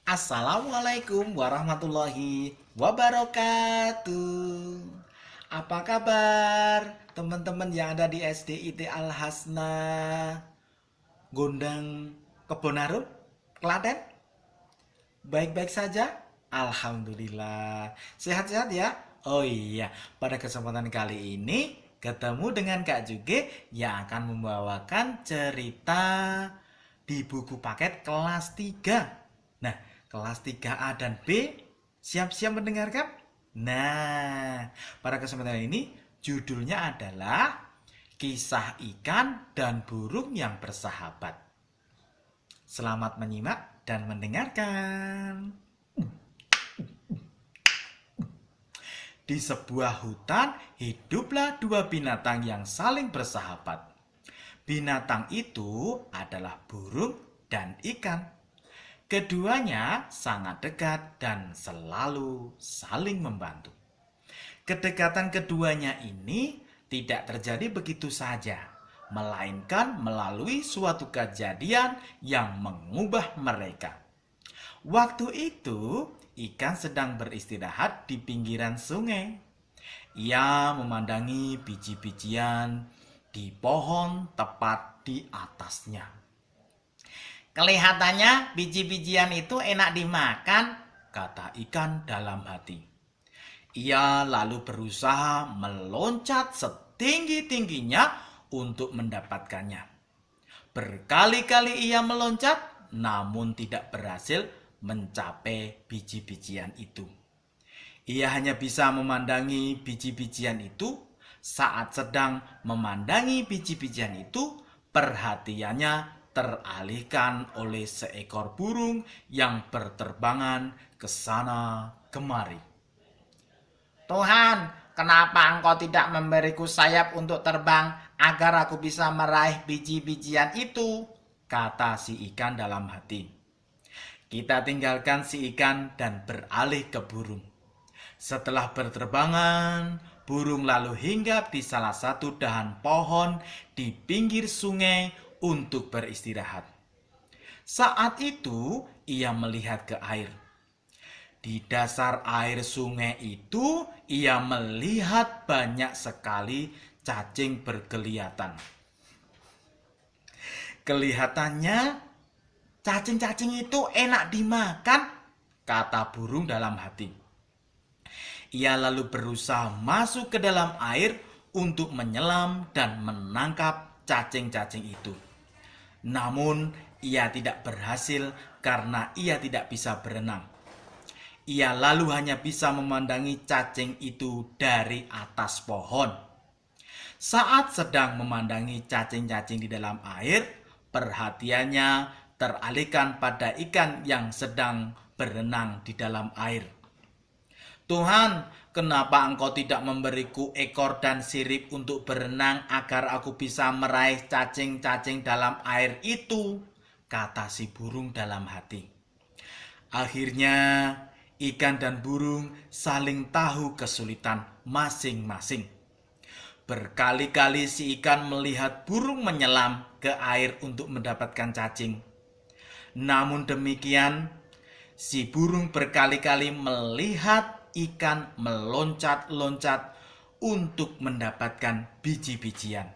Assalamualaikum warahmatullahi wabarakatuh. Apa kabar teman-teman yang ada di SDIT Al Hasna Gondang Kebonaru, Klaten? Baik-baik saja? Alhamdulillah. Sehat-sehat ya? Oh iya, pada kesempatan kali ini ketemu dengan Kak Juge yang akan membawakan cerita di buku paket kelas 3. Nah, kelas 3A dan B siap-siap mendengarkan? Nah, pada kesempatan ini judulnya adalah Kisah Ikan dan Burung yang Bersahabat. Selamat menyimak dan mendengarkan. Di sebuah hutan hiduplah dua binatang yang saling bersahabat. Binatang itu adalah burung dan ikan. Keduanya sangat dekat dan selalu saling membantu. Kedekatan keduanya ini tidak terjadi begitu saja, melainkan melalui suatu kejadian yang mengubah mereka. Waktu itu, ikan sedang beristirahat di pinggiran sungai. Ia memandangi biji-bijian di pohon tepat di atasnya. Kelihatannya biji-bijian itu enak dimakan, kata ikan dalam hati. Ia lalu berusaha meloncat setinggi-tingginya untuk mendapatkannya. Berkali-kali ia meloncat, namun tidak berhasil mencapai biji-bijian itu. Ia hanya bisa memandangi biji-bijian itu. Saat sedang memandangi biji-bijian itu, perhatiannya teralihkan oleh seekor burung yang berterbangan ke sana kemari. Tuhan, kenapa engkau tidak memberiku sayap untuk terbang agar aku bisa meraih biji-bijian itu? Kata si ikan dalam hati. Kita tinggalkan si ikan dan beralih ke burung. Setelah berterbangan, burung lalu hinggap di salah satu dahan pohon di pinggir sungai untuk beristirahat. Saat itu, ia melihat ke air. Di dasar air sungai itu, ia melihat banyak sekali cacing berkelihatan. Kelihatannya cacing-cacing itu enak dimakan, kata burung dalam hati. Ia lalu berusaha masuk ke dalam air untuk menyelam dan menangkap cacing-cacing itu. Namun, ia tidak berhasil karena ia tidak bisa berenang. Ia lalu hanya bisa memandangi cacing itu dari atas pohon. Saat sedang memandangi cacing-cacing di dalam air, perhatiannya teralihkan pada ikan yang sedang berenang di dalam air. Tuhan, kenapa engkau tidak memberiku ekor dan sirip untuk berenang agar aku bisa meraih cacing-cacing dalam air itu? Kata si burung dalam hati. Akhirnya, ikan dan burung saling tahu kesulitan masing-masing. Berkali-kali si ikan melihat burung menyelam ke air untuk mendapatkan cacing. Namun demikian, si burung berkali-kali melihat ikan meloncat-loncat untuk mendapatkan biji-bijian.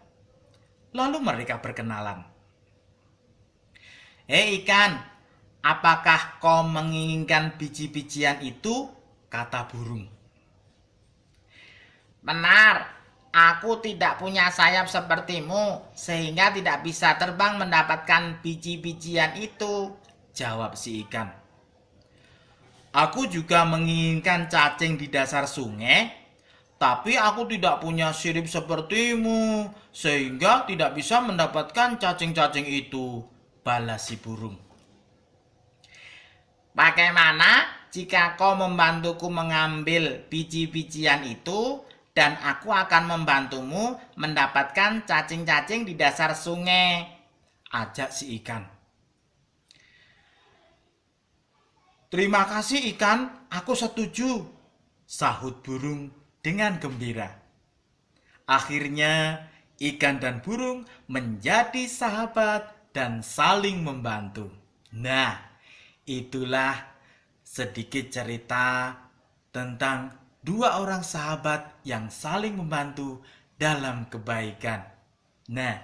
Lalu mereka berkenalan. Hei ikan, apakah kau menginginkan biji-bijian itu? Kata burung. Benar, aku tidak punya sayap sepertimu, sehingga tidak bisa terbang mendapatkan biji-bijian itu, jawab si ikan. Aku juga menginginkan cacing di dasar sungai, tapi aku tidak punya sirip sepertimu, sehingga tidak bisa mendapatkan cacing-cacing itu, balas si burung. Bagaimana jika kau membantuku mengambil biji-bijian itu, dan aku akan membantumu mendapatkan cacing-cacing di dasar sungai, ajak si ikan. Terima kasih ikan, aku setuju, sahut burung dengan gembira. Akhirnya ikan dan burung menjadi sahabat dan saling membantu. Nah, itulah sedikit cerita tentang dua orang sahabat yang saling membantu dalam kebaikan. Nah,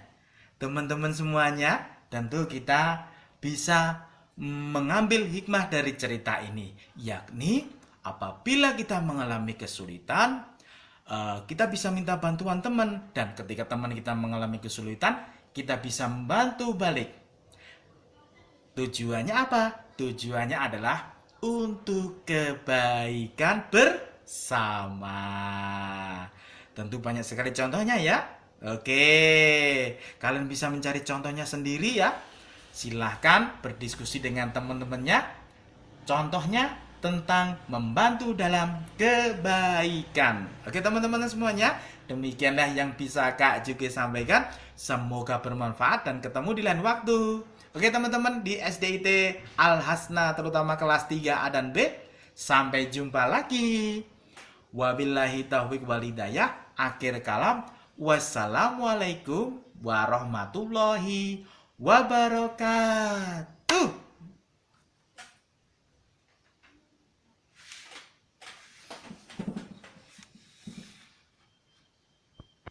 teman-teman semuanya, tentu kita bisa mengambil hikmah dari cerita ini, yakni apabila kita mengalami kesulitan, kita bisa minta bantuan teman, dan ketika teman kita mengalami kesulitan, kita bisa membantu balik. Tujuannya apa? Tujuannya adalah untuk kebaikan bersama. Tentu banyak sekali contohnya ya. Oke, kalian bisa mencari contohnya sendiri ya. Silahkan berdiskusi dengan teman-temannya. Contohnya tentang membantu dalam kebaikan. Oke teman-teman semuanya, demikianlah yang bisa Kak Juki sampaikan. Semoga bermanfaat dan ketemu di lain waktu. Oke teman-teman, di SDIT Al-Hasna terutama kelas 3A dan B. Sampai jumpa lagi. Wabillahi taufiq wal hidayah. Akhir kalam. Wassalamualaikum warahmatullahi wabarakatuh.